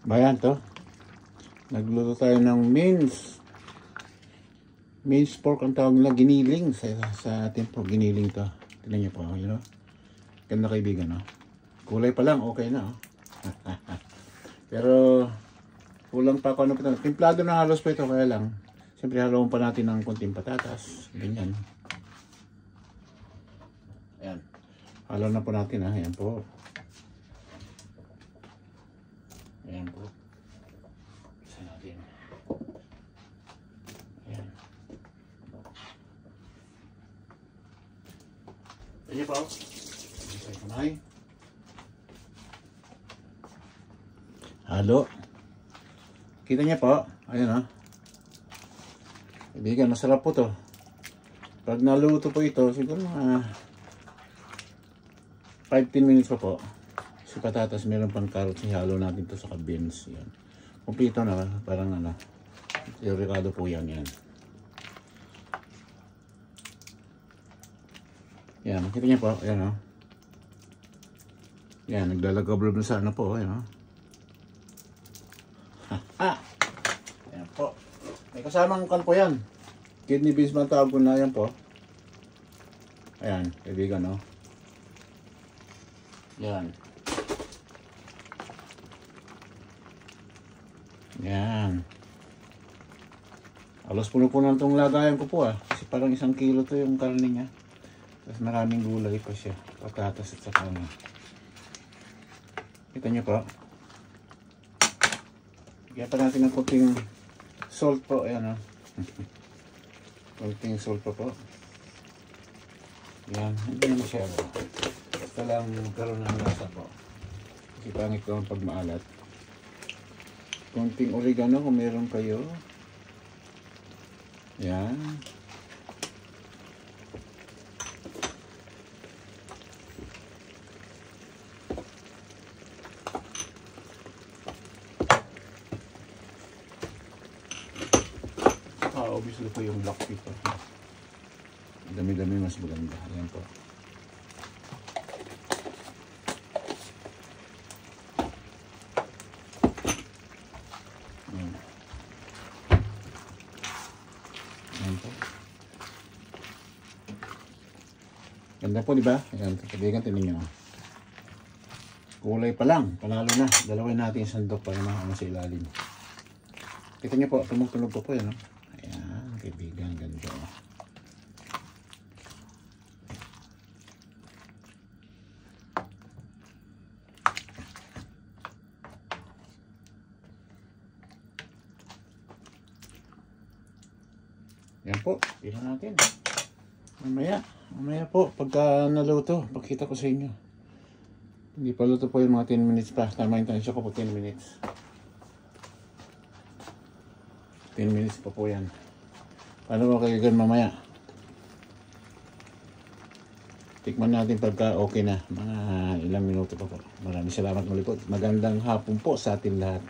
Bayan to. Nagluto tayo ng minced pork ang tawag nila, giniling sa atin po, giniling to. Tingnan niyo po, you know. Ganda kaibigan, no? Kulay pa lang, okay na, oh. Pero kulang pa ako, ano pa, timplado na halos pa ito, kaya lang siyempre haloan pa natin ng konting patatas, ganyan. Ayan, halo na po natin, ha. Ayan po. Ayan po. Isa natin. Ayan. Ayan po. Isay kamay. Halo. Kita niya po. Ayan, ha. Kaibigan, masarap po to. Pag naluto po ito, siguro mga 5-10 minutes pa po. Si patatas, meron pang carrots, ihalo natin to sa beans. Yan. Kumpleto na, parang ano, teorikado po yan. Yan, makita niya po, yan, o. Yan, naglalagablob na sa ano po, yan, o. Yan po. May kasamang kan po yan. Kidney beans man tawag ko na, yan po. Ayan, kaibigan, o. Yan. Yan. Alos puno-puno itong lagayan ko po, ah. Kasi parang 1 kilo to yung karne niya. Tapos maraming gulay pa siya. Patatas at saka ano. Kita niyo po. Kaya pa natin ng konting salt po. Ayan, ah. Konting salt po. Yan. Hindi na masyado. Ito lang magkaroon ng lasa po. Kasi pangit ko pag maalat. Konting oregano kung meron kayo. Yan. Obviously po yung black pepper. Dami-dami mas maganda. Ayan po. Ganda po, di ba? Ayan, kaibigan, tingnan nyo. Kulay pa lang, panalo na. Dalawin natin yung sandok para makakama sa ilalim. Kita nyo po, tumog-tunog po yan. Ayan, kaibigan, ganda. Ayan po, tingnan natin. Mamaya po, pagka naluto, pakita ko sa inyo. Hindi pa luto po yung mga 10 minutes pa. Tama yung tansya ko po, 10 minutes. 10 minutes pa po yan. Paano ba kayo gan mamaya? Tikman natin pagka okay na. Mga ilang minuto pa po. Maraming salamat muli po. Magandang hapon po sa atin lahat.